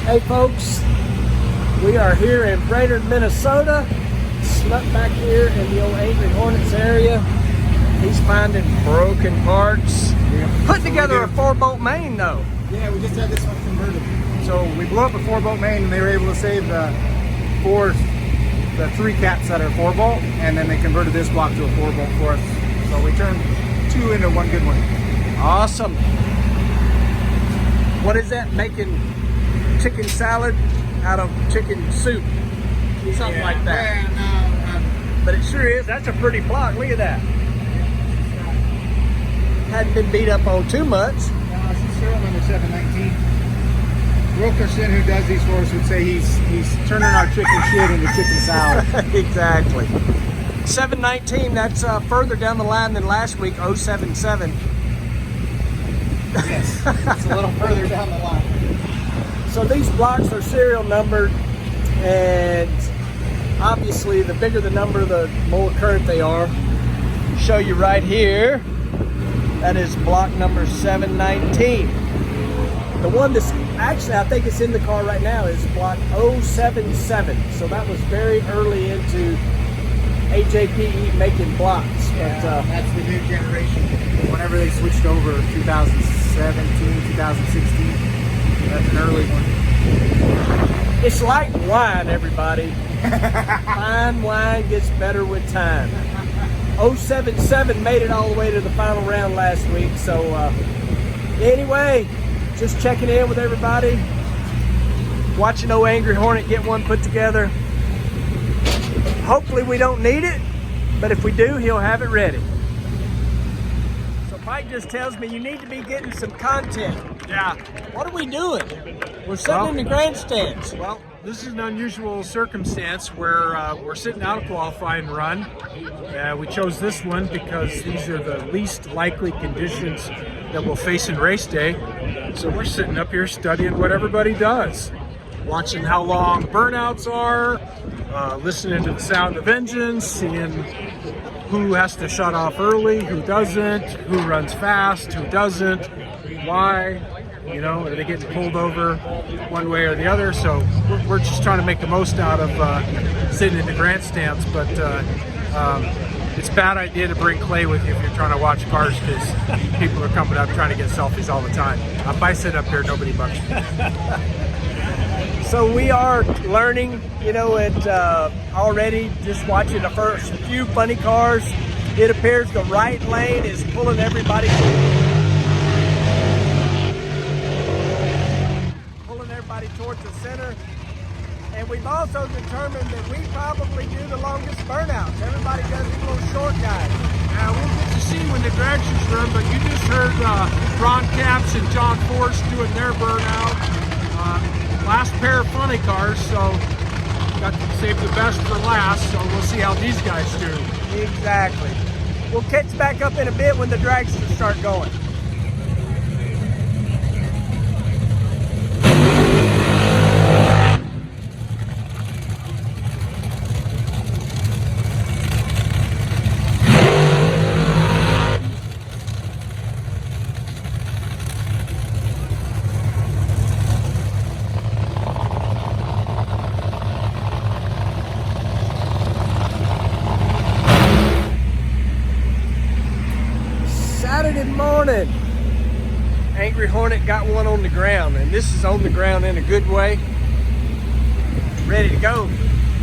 Hey folks, we are here in Brainerd, Minnesota. Snuck back here in the old Angry Hornets area. He's finding broken parts. Put together a 4-bolt main though. Yeah, we just had this one converted. So we blew up a 4-bolt main and they were able to save the 3 caps that are 4-bolt, and then they converted this block to a 4-bolt for us. So we turned 2 into 1 good one. Awesome. What is that? Making chicken salad out of chicken soup. Something like that. Yeah, but it sure is. That's a pretty block. Look at that. Hadn't been beat up on too much. This is serial number 719. Wilkerson, who does these for us, would say he's turning our chicken shit into chicken salad. Exactly. 719, that's further down the line than last week, 077. Yes, it's a little further down the line. So these blocks are serial numbered, and obviously the bigger the number, the more current they are. Show you right here. That is block number 719. The one that's actually, I think it's in the car right now, is block 077. So that was very early into AJPE making blocks. Yeah, but that's the new generation. Whenever they switched over 2017, 2016, that's an early one. It's like wine, everybody. Fine wine gets better with time. 077 made it all the way to the final round last week. So anyway, just checking in with everybody. Watching old Angry Hornet get one put together. Hopefully we don't need it, but if we do, he'll have it ready. So Mike just tells me you need to be getting some content. Yeah. What are we doing? We're sitting in the grandstands. Well, this is an unusual circumstance where we're sitting out a qualifying run. We chose this one because these are the least likely conditions that we'll face in race day. So we're sitting up here studying what everybody does, watching how long burnouts are, listening to the sound of engines, seeing who has to shut off early, who doesn't, who runs fast, who doesn't, why. You know, are they getting pulled over one way or the other? So we're just trying to make the most out of sitting in the grandstands. But it's a bad idea to bring Clay with you if you're trying to watch cars, because people are coming up trying to get selfies all the time. If I sit up here, nobody bugs me. So we are learning, you know, already just watching the first few funny cars. It appears the right lane is pulling everybody towards the center, and we've also determined that we probably do the longest burnouts. Everybody does these little short guys. We'll get to see when the dragsters run, but you just heard Ron Capps and John Force doing their burnout. Last pair of funny cars, so got to save the best for last, so we'll see how these guys do. Exactly. We'll catch back up in a bit when the dragsters start going. Saturday morning, Angry Hornet got one on the ground, and this is on the ground in a good way. Ready to go.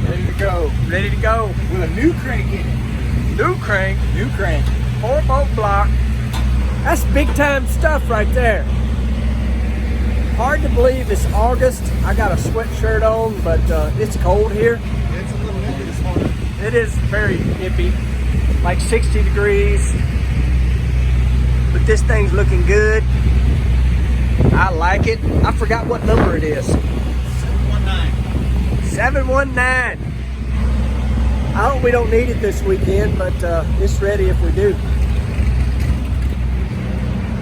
Ready to go. Ready to go. With a new crank in it. New crank. New crank. 4-bolt block. That's big time stuff right there. Hard to believe it's August. I got a sweatshirt on, but it's cold here. It's a little nippy this morning. It is very nippy, like 60 degrees. But this thing's looking good. I like it. I forgot what number it is. 719. 719. I hope we don't need it this weekend, but it's ready if we do.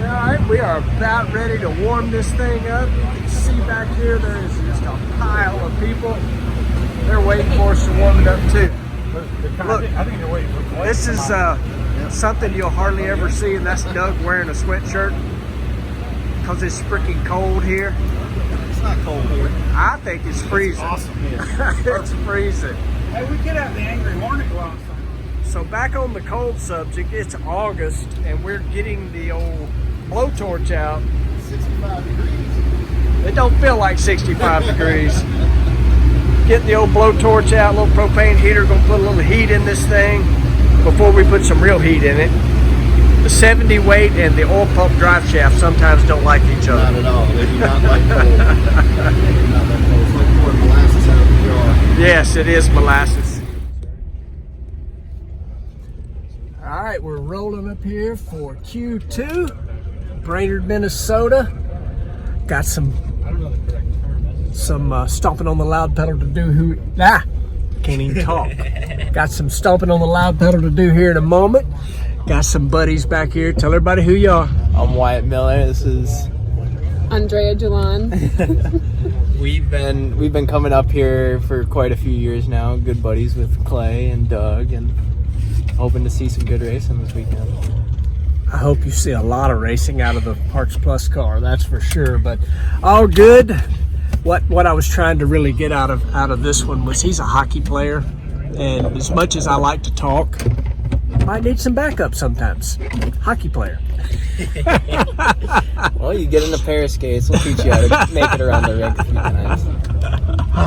All right, we are about ready to warm this thing up. You can see back here, there is just a pile of people. They're waiting for us to warm it up too. Look, I think they're waiting for Clay. this is something you'll hardly ever see, and that's Doug wearing a sweatshirt because it's freaking cold here. not cold here. I think it's freezing. Awesome. It's freezing. Hey, we could have the Angry Hornet go outside. So back on the cold subject, it's August and we're getting the old blowtorch out. 65 degrees. It don't feel like 65 degrees. Get the old blowtorch out, a little propane heater, gonna put a little heat in this thing before we put some real heat in it. The 70 weight and the oil pump drive shaft sometimes don't like each other. Not at all. They do not like cold. They do not like cold. It's like pouring molasses out of the jar. Yes, it is molasses. All right, we're rolling up here for Q2, Brainerd, Minnesota. Got some stomping on the loud pedal to do. Can't even talk. Got some stomping on the loud pedal to do here in a moment. Got some buddies back here. Tell everybody who you are. I'm Wyatt Miller. This is Andrea Julan. we've been coming up here for quite a few years now. Good buddies with Clay and Doug, and hoping to see some good racing this weekend. I hope you see a lot of racing out of the Parks Plus car, that's for sure. But all good. What I was trying to really get out of this one was he's a hockey player, and as much as I like to talk, might need some backup sometimes. Hockey player. Well, you get in a pair of skates. We'll teach you how to make it around the rink a few times.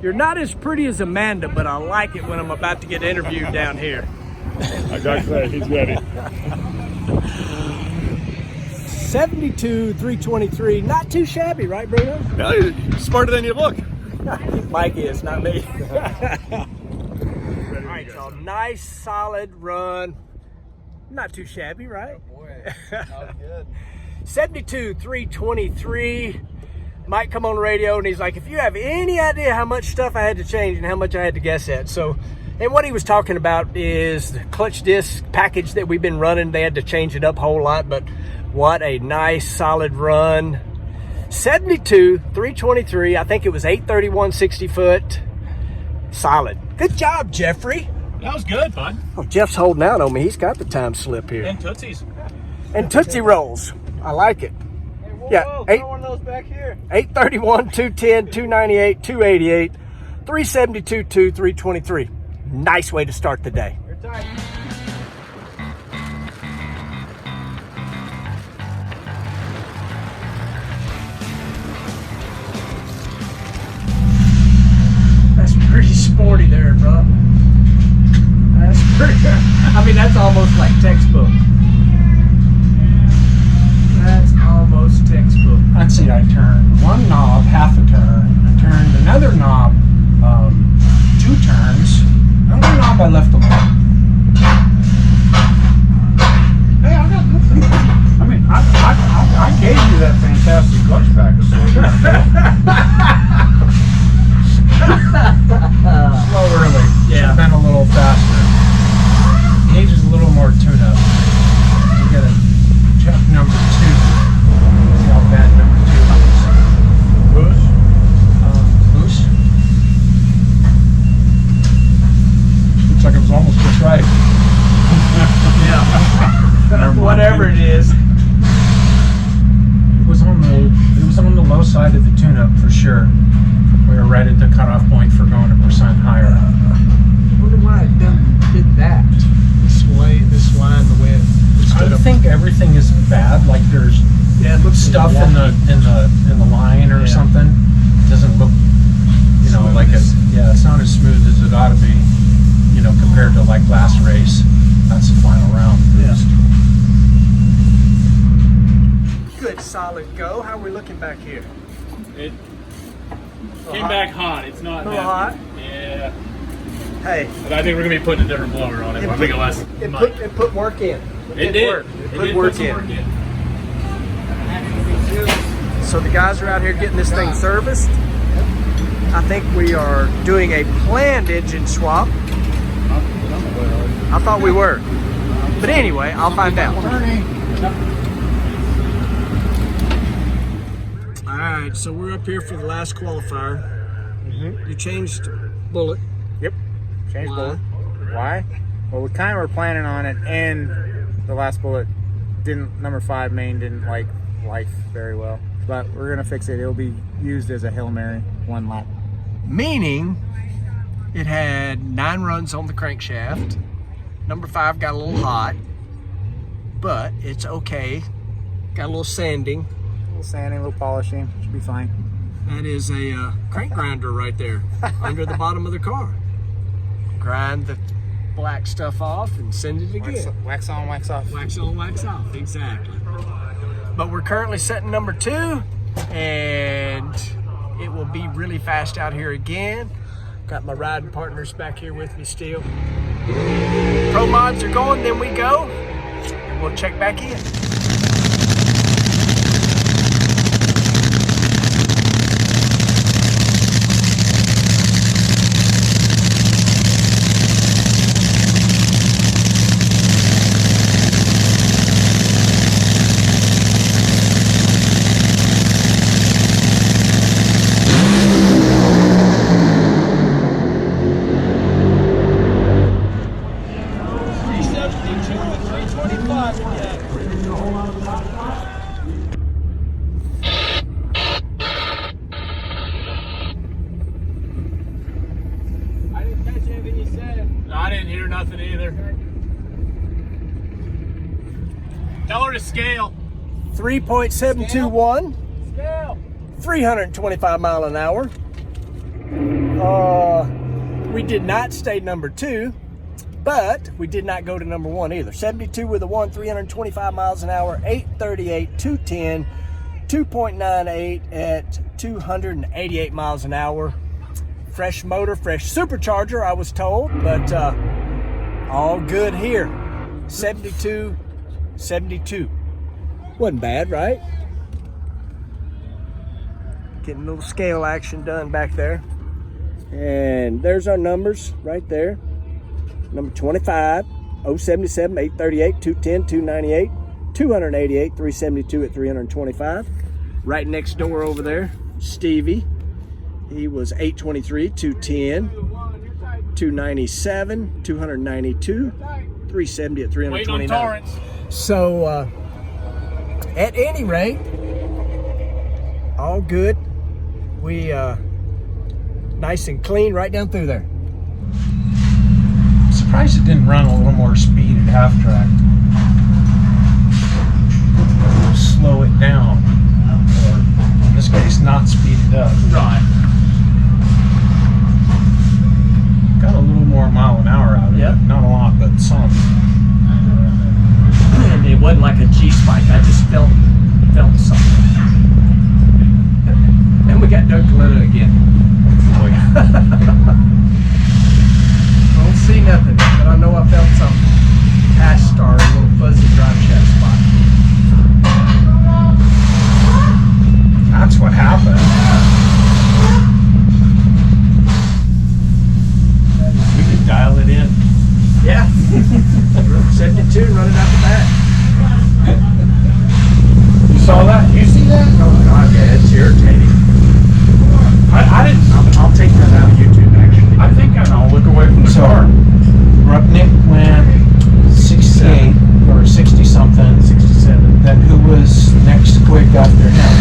You're not as pretty as Amanda, but I like it when I'm about to get interviewed down here. I got Clay, he's ready. 72, 323, not too shabby, right, Bruno? No, you're smarter than you look. Mike is, not me. All right, so nice, solid run. Not too shabby, right? Oh boy, that was good. 72, 323. Mike come on the radio and he's like, if you have any idea how much stuff I had to change and how much I had to guess at. So, and what he was talking about is the clutch disc package that we've been running. They had to change it up a whole lot, but what a nice solid run. 72, 323. I think it was 831 60 foot. Solid. Good job, Jeffrey. That was good, bud. Oh, Jeff's holding out on me. He's got the time slip here. And Tootsies. And Tootsie Rolls. I like it. Yeah, Throw one of those back here. 831, 210, 298, 288, 372, 323. Nice way to start the day. You're tight. That's pretty sporty there, bro. That's pretty, I mean, that's almost like textbook. That's almost textbook. Let's see, I turned one knob half a turn. I turned another knob 2 turns. Another knob I left alone. Hey, I got nothing. I mean, I gave you that fantastic clutch pack. Slow early. Yeah. Been a little faster. Needs a little more tune-up. We got to check number 2. See how bad number 2 is. Bush? Loose. Looks like it was almost just right. Yeah. Whatever it is. It was on the low side of the tune-up for sure. We were right at the cutoff point for going 1% higher. I wonder why it did that. This line, the way it I stood up. think everything is bad. Like there's Yeah, it looks stuff in the line or Yeah. something. It doesn't look, Smooth like as- it's not as smooth as it ought to be. Compared to like last race. That's the final round. Yeah. Good solid go. How are we looking back here? It came back hot. It's not A little hot. Yeah. Hey, And I think we're gonna be putting a different blower on it. I think it put work in. It did. Work. It put did work some in. work in. So the guys are out here getting this thing serviced. I think we are doing a planned engine swap. I thought we were. But anyway, I'll find out. All right, so we're up here for the last qualifier. You changed bullet. Yep. Change Why? bullet. Why? Well, we kind of were planning on it, and the last bullet number 5 main didn't like life very well. But we're gonna fix it. It'll be used as a Hail Mary 1 lap. Meaning it had 9 runs on the crankshaft. Number 5 got a little hot, but it's okay. Got a little sanding. A little sanding, a little polishing. Should be fine. That is a crank grinder right there under the bottom of the car. Grind the black stuff off and send it again. Wax on, wax off. Wax on, wax off, exactly. But we're currently setting number 2, and it will be really fast out here again. Got my riding partners back here with me still. Pro mods are going, then we go, and we'll check back in. I didn't hear nothing either. Tell her to scale. 3.721. Scale. 325 mile an hour. We did not stay number 2, but we did not go to number 1 either. 72 with a 1, 325 miles an hour, 838, 210, 2.98 at 288 miles an hour. Fresh motor, fresh supercharger, I was told, but all good here. 72, 72. Wasn't bad, right? Getting a little scale action done back there. And there's our numbers right there. Number 25, 077, 838, 210, 298, 288, 372 at 325. Right next door over there, Stevie. He was 823, 210, 297, 292, 370 at 329. Waiting on Torrance. So, at any rate, all good. We, nice and clean right down through there. I'm surprised it didn't run a little more speed at half track. Slow it down, or in this case, not speed it up. Right. Got a little more mile an hour out of Yep. it. Not a lot, but some. And it wasn't like a G-spike. I just felt something. And we got Doug Coletta again. Don't see nothing, but I know I felt something. Past our little fuzzy drive shaft spot. That's what happened. We could dial it in. Yeah. 72, run it out the back. You saw that? You see that? Oh God, yeah, it's irritating. I didn't. I'll take that out of YouTube actually. I think I know. Look away from the car. Rupnick went 68 or 60 something. 67. Then who was next quick after him?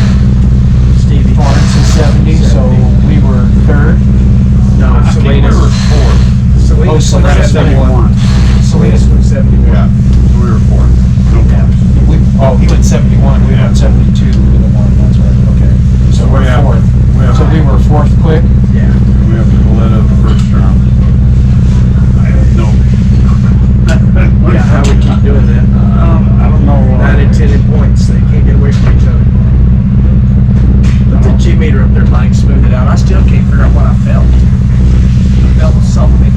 Stevie. Torrance is 70, so we were third. No, I think we Salinas. were fourth. Salinas Oh, was Salinas 71. Salinas was 71. Yeah. So we were 4th. No He went 71. We went 72 with the one. That's right. Okay. So we're fourth. So we were fourth quick. Yeah. We have to pull it up the first round. No. Yeah, how we keep doing that? I don't know. 9 and 10 in points. They can't get away from each other. Put the G meter up there, Mike. Smooth it out. I still can't figure out what I felt. I felt something.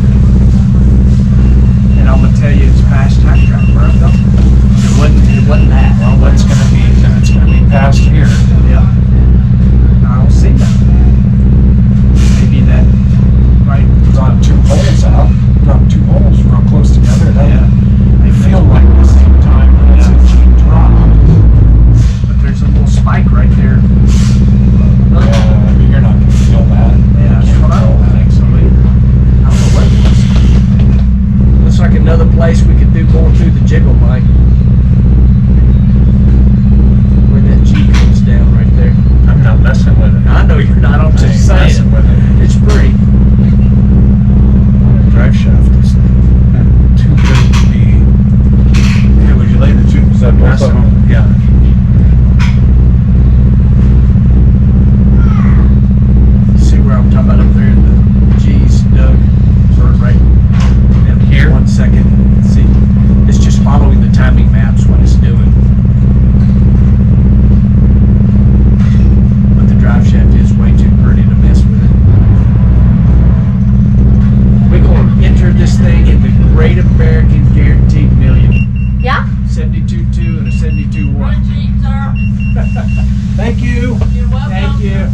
the jiggle, Mike. Where that G comes down right there. I'm not messing with it. I know you're not. I'm I just ain't saying. messing with it. It's pretty. Drive shaft is too good to be. Yeah, would you lay the tubes up both of messing them? with. Yeah. See where I'm talking about up there in the G's, Doug? Sort of right in here. 1 second. See, it's just following the timing maps what it's doing. But the drive shaft is way too pretty to mess with it. We're going to enter this thing in the Great American Guaranteed Million. Yeah? 72.2 and a 72.1. Thank you. You're welcome. Thank you.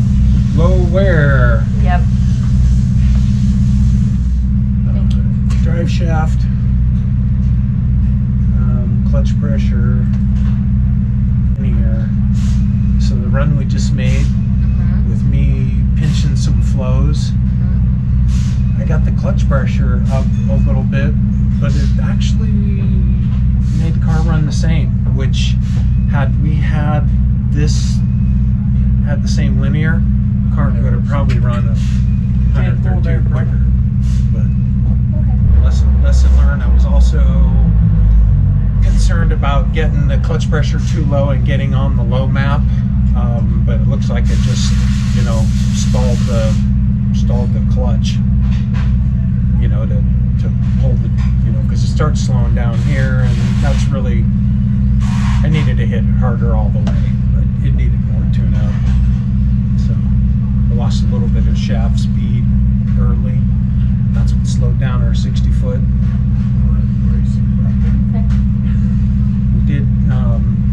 Low wear. Yep. Drive shaft. Clutch pressure. Here. So the run we just made with me pinching some flows. I got the clutch pressure up a little bit, but it actually made the car run the same, which had we had this had the same linear, the car would have probably run 132 quicker. But lesson learned. I was also concerned about getting the clutch pressure too low and getting on the low map, but it looks like it just, you know, stalled the clutch, you know, to hold the, you know, because it starts slowing down here, and that's really, I needed to hit it harder all the way, but it needed more tune up. So I lost a little bit of shaft speed early. That's what slowed down our 60 foot. We did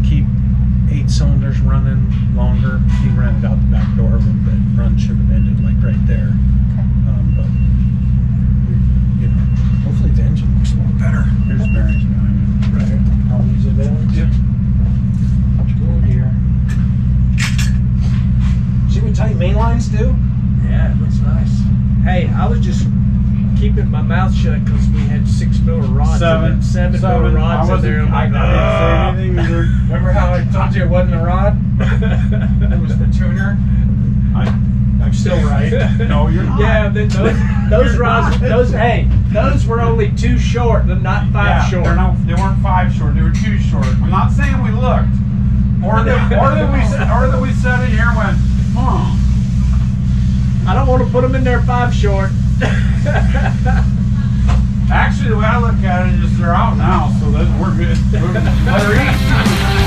keep 8 cylinders running longer. He ran it out the back door a little bit. Run should have ended like right there. But you know, hopefully the engine looks a little better. Here's bearings behind it. Right. I'll use it then. Yep. Good here. See what tight main lines do? Yeah, it looks nice. Hey, I was just keeping my mouth shut because we had 6 miller rods. Seven. 7 miller rods in there. I'm like, I didn't say anything either. Remember how I told you it wasn't a rod? It was the tuner. I'm still right. No, you're not. yeah, those rods, those were only 2 short, not 5 short. They weren't 5 short. They were 2 short. I'm not saying we looked, or that we sat in here and went, huh. I don't want to put them in there 5 short. Actually, the way I look at it is they're out now, so we're good. We're easy.